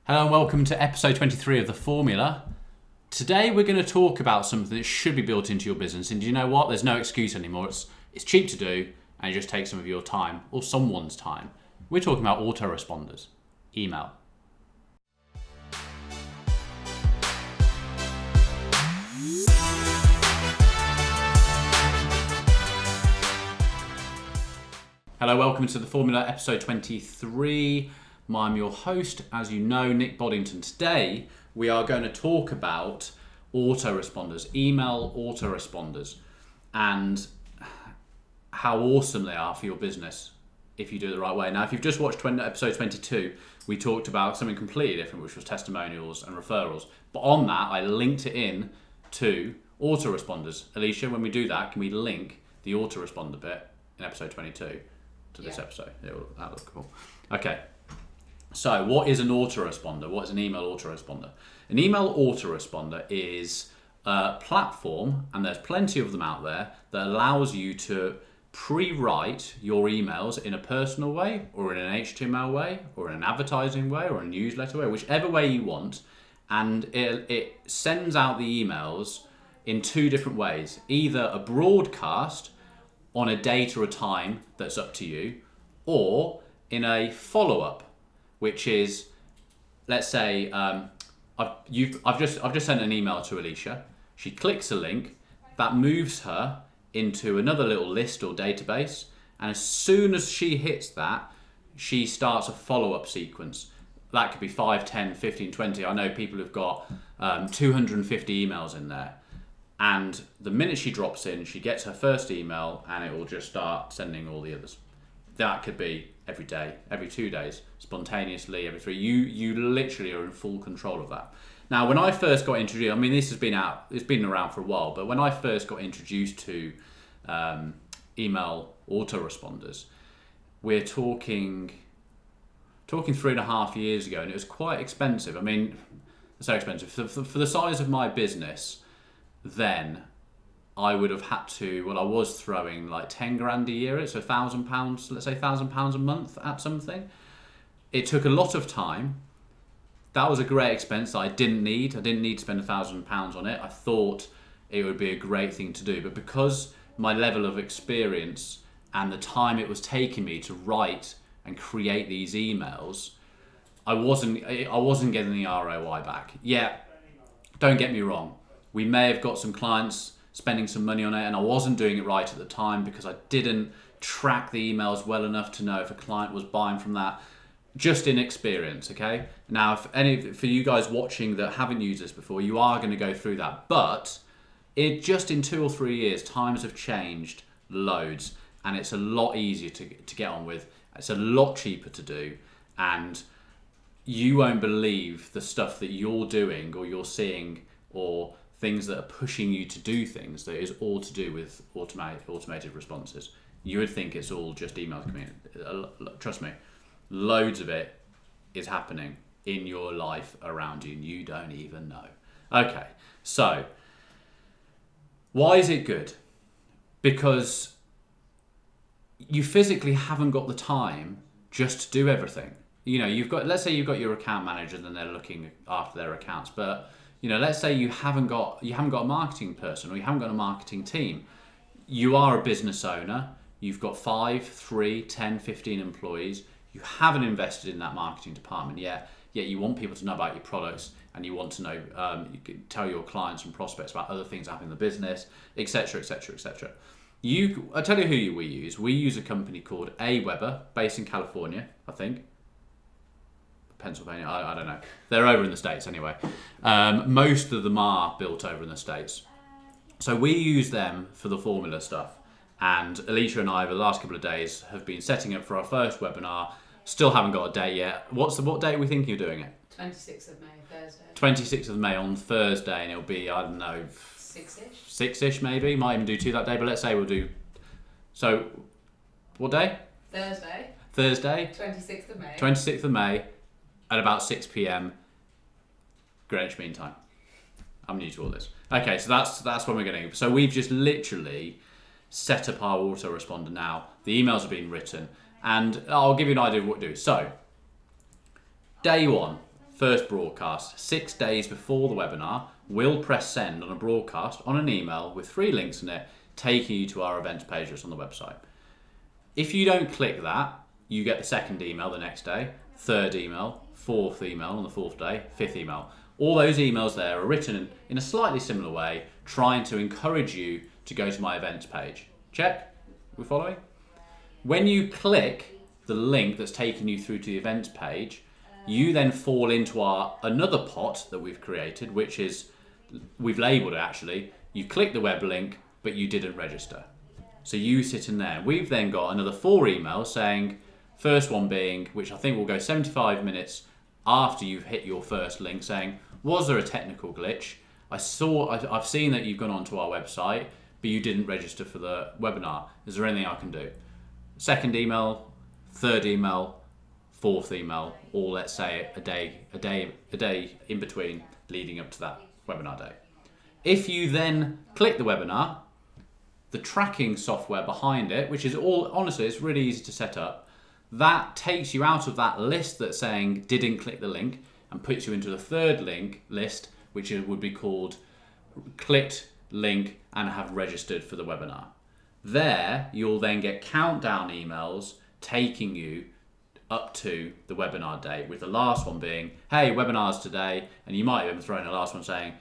Hello and welcome to episode 23 of The Formula. Today we're going to talk about something that should be built into your business, and do you know what? There's no excuse anymore. It's cheap to do and it just takes some of your time or someone's time. We're talking about autoresponders, email. Hello, welcome to The Formula episode 23. I'm your host, as you know, Nick Boddington. Today, we are going to talk about autoresponders, email autoresponders, and how awesome they are for your business if you do it the right way. Now, if you've just watched episode 22, we talked about something completely different, which was testimonials and referrals. But on that, I linked it in to autoresponders. Alicia, when we do that, can we link the autoresponder bit in episode 22 to this episode? That looks cool. Okay. So what is an autoresponder? What is an email autoresponder? An email autoresponder is a platform, and there's plenty of them out there, that allows you to pre-write your emails in a personal way, or in an HTML way, or in an advertising way, or a newsletter way, whichever way you want. And it sends out the emails in two different ways. Either a broadcast on a date or a time that's up to you, or in a follow-up, which is, let's say, I've just sent an email to Alicia. She clicks a link, that moves her into another little list or database, and as soon as she hits that, she starts a follow-up sequence. That could be 5, 10, 15, 20. I know people have got 250 emails in there. And the minute she drops in, she gets her first email, and it will just start sending all the others. That could be every day, every 2 days, spontaneously, every 3. You literally are in full control of that. Now, when I first got introduced, I mean, it's been around for a while, but when I first got introduced to email autoresponders, we're talking 3.5 years ago, and it was quite expensive. I mean, so expensive. For the size of my business, then I would have had to, I was throwing like 10 grand a year, so £1,000, let's say £1,000 a month at something. It took a lot of time. That was a great expense that I didn't need. I didn't need to spend £1,000 on it. I thought it would be a great thing to do, but because my level of experience and the time it was taking me to write and create these emails, I wasn't getting the ROI back. Yeah, don't get me wrong. We may have got some clients spending some money on it, and I wasn't doing it right at the time because I didn't track the emails well enough to know if a client was buying from that. Just inexperience, okay? Now, for you guys watching that haven't used this before, you are going to go through that. But just in 2 or 3 years, times have changed loads, and it's a lot easier to get on with. It's a lot cheaper to do, and you won't believe the stuff that you're doing or you're seeing, or things that are pushing you to do things that is all to do with automated responses. You would think it's all just email community. Trust me, loads of it is happening in your life around you and you don't even know. Okay, so why is it good? Because you physically haven't got the time just to do everything. You know, let's say you've got your account manager and they're looking after their accounts, but let's say you haven't got a marketing person, or you haven't got a marketing team. You are a business owner. You've got 5, 3, 10, 15 employees. You haven't invested in that marketing department yet. Yet you want people to know about your products, and you want to know, you can tell your clients and prospects about other things happening in the business, etc., etc., etc. I'll tell you who we use. We use a company called AWeber, based in California, I think. Pennsylvania, I don't know. They're over in the States anyway. Most of them are built over in the States. So we use them for the formula stuff. And Alicia and I, over the last couple of days, have been setting up for our first webinar. Still haven't got a date yet. What date are we thinking of doing it? 26th of May, Thursday. 26th of May on Thursday, and it'll be, I don't know... 6-ish? 6-ish maybe. Might even do 2 that day, but let's say we'll do... So, what day? Thursday. 26th of May. 26th of May. At about 6 p.m. Greenwich Mean Time. I'm new to all this. Okay, so that's when we're going to... So we've just literally set up our autoresponder now. The emails are being written, and I'll give you an idea of what to do. So, day one, first broadcast, 6 days before the webinar, we'll press send on a broadcast on an email with 3 links in it, taking you to our events page that's on the website. If you don't click that, you get the second email the next day, third email, fourth email on the 4th day, 5th email. All those emails there are written in a slightly similar way, trying to encourage you to go to my events page. Check? We're following? When you click the link that's taken you through to the events page, you then fall into another pot that we've created, which is, we've labelled it actually, you click the web link, but you didn't register. So you sit in there. We've then got another 4 emails saying, first one being, which I think will go 75 minutes after you've hit your first link, saying, was there a technical glitch? I've seen that you've gone onto our website, but you didn't register for the webinar. Is there anything I can do? Second email, third email, fourth email, or let's say a day in between leading up to that webinar day. If you then click the webinar, the tracking software behind it, which is honestly, it's really easy to set up, that takes you out of that list that's saying didn't click the link and puts you into the third link list, which would be called clicked link and have registered for the webinar. There, you'll then get countdown emails taking you up to the webinar date, with the last one being, hey, webinars today, and you might even throw in the last one saying,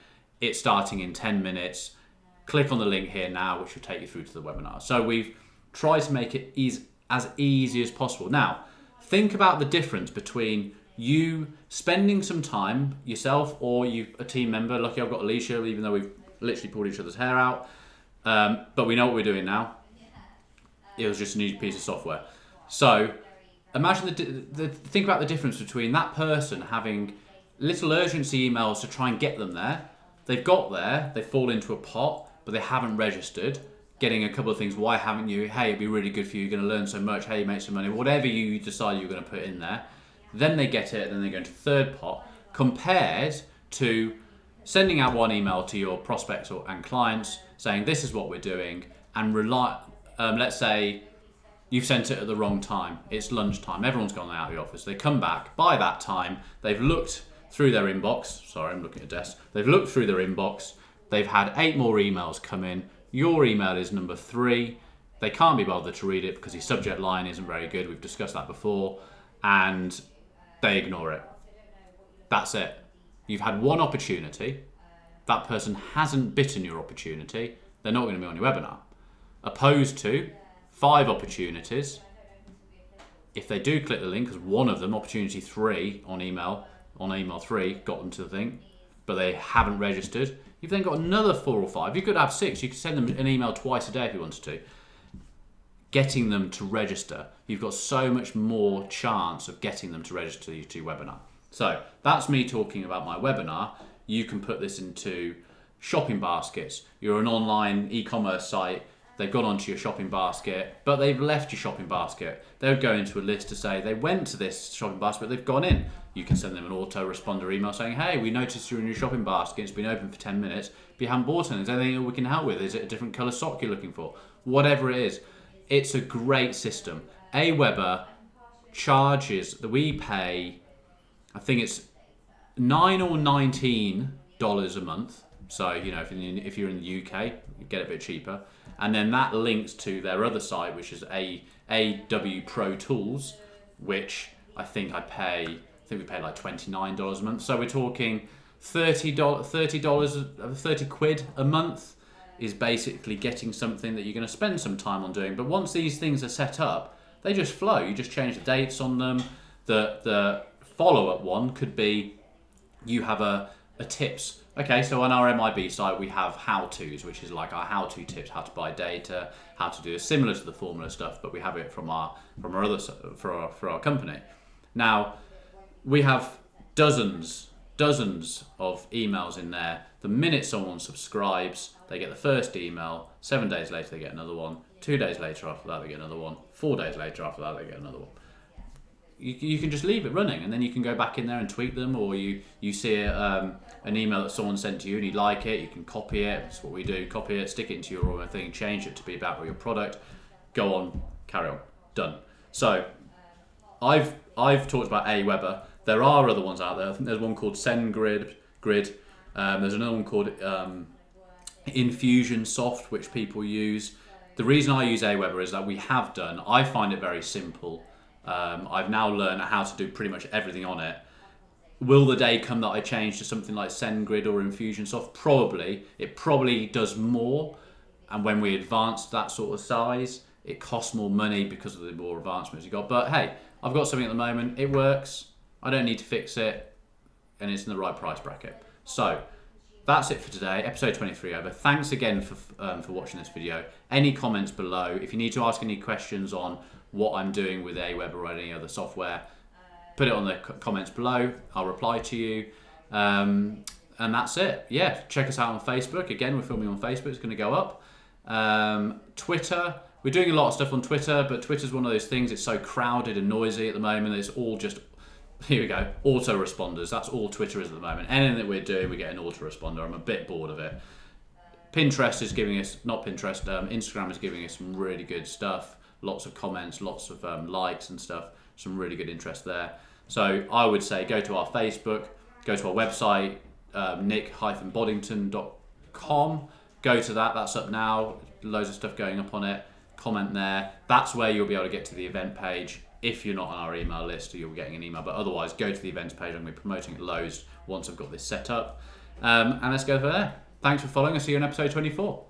it's starting in 10 minutes, click on the link here now, which will take you through to the webinar. So we've tried to make it as easy as possible. Now, think about the difference between you spending some time yourself or a team member. Lucky I've got Alicia, even though we've literally pulled each other's hair out. But we know what we're doing now. It was just a new piece of software. So imagine think about the difference between that person having little urgency emails to try and get them there. They've got there, they fall into a pot, but they haven't registered. Getting a couple of things, why haven't you? Hey, it'd be really good for you, you're going to learn so much, hey, you make some money, whatever you decide you're going to put in there. Then they get it, then they go into third pot, compared to sending out one email to your prospects and clients saying this is what we're doing, and let's say you've sent it at the wrong time, it's lunchtime, everyone's gone out of the office, they come back, by that time they've looked through their inbox, sorry I'm looking at a desk, they've looked through their inbox, they've had 8 more emails come in, your email is number 3, they can't be bothered to read it because the subject line isn't very good, we've discussed that before, and they ignore it. That's it. You've had one opportunity, that person hasn't bitten your opportunity, they're not going to be on your webinar. Opposed to 5 opportunities, if they do click the link, because one of them, opportunity 3 on email 3, got them to the thing, but they haven't registered, you've then got another 4 or 5. You could have 6. You could send them an email twice a day if you wanted to. Getting them to register, you've got so much more chance of getting them to register to your webinar. So that's me talking about my webinar. You can put this into shopping baskets. You're an online e-commerce site, they've gone onto your shopping basket, but they've left your shopping basket. They would go into a list to say they went to this shopping basket, but they've gone in. You can send them an autoresponder email saying, hey, we noticed you're in your shopping basket, it's been open for 10 minutes, but you haven't bought anything. Is there anything we can help with? Is it a different colour sock you're looking for? Whatever it is. It's a great system. Aweber charges that we pay, I think it's $9 or $19 a month. So, you know, if you're in the UK, you get it a bit cheaper. And then that links to their other site, which is AW Pro Tools, which I think we pay like $29 a month. So we're talking $30 quid a month is basically getting something that you're going to spend some time on doing. But once these things are set up, they just flow. You just change the dates on them. The follow-up one could be you have a tips. Okay, so on our MIB site, we have how-tos, which is like our how-to tips, how to buy data, how to do it, similar to the formula stuff, but we have it from our for our company. Now, we have dozens of emails in there. The minute someone subscribes, they get the first email. 7 days later, they get another one. 2 days later after that, they get another one. 4 days later after that, they get another one. You can just leave it running, and then you can go back in there and tweak them, or you see an email that someone sent to you and you like it, you can copy it. That's what we do. Copy it, stick it into your own thing, change it to be about your product. Go on, carry on. Done. So I've talked about Aweber. There are other ones out there. I think there's one called SendGrid. There's another one called Infusionsoft, which people use. The reason I use Aweber is that I find it very simple. I've now learned how to do pretty much everything on it. Will the day come that I change to something like SendGrid or Infusionsoft? Probably. It probably does more, and when we advance that sort of size, it costs more money because of the more advancements you got. But hey, I've got something at the moment. It works. I don't need to fix it, and it's in the right price bracket. So that's it for today. Episode 23 over. Thanks again for watching this video. Any comments below? If you need to ask any questions on what I'm doing with Aweber or any other software, put it on the comments below. I'll reply to you. And that's it. Yeah, check us out on Facebook. Again, we're filming on Facebook. It's going to go up. Twitter. We're doing a lot of stuff on Twitter, but Twitter's one of those things. It's so crowded and noisy at the moment. It's all just, here we go, autoresponders. That's all Twitter is at the moment. Anything that we're doing, we get an autoresponder. I'm a bit bored of it. Pinterest is giving us, not Pinterest, Instagram is giving us some really good stuff. Lots of comments, lots of likes and stuff. Some really good interest there. So I would say go to our Facebook, go to our website, nick-boddington.com. Go to that, that's up now. Loads of stuff going up on it. Comment there. That's where you'll be able to get to the event page. If you're not on our email list, you'll be getting an email. But otherwise, go to the events page. I'm going to be promoting it loads once I've got this set up. And let's go for there. Thanks for following. I'll see you in episode 24.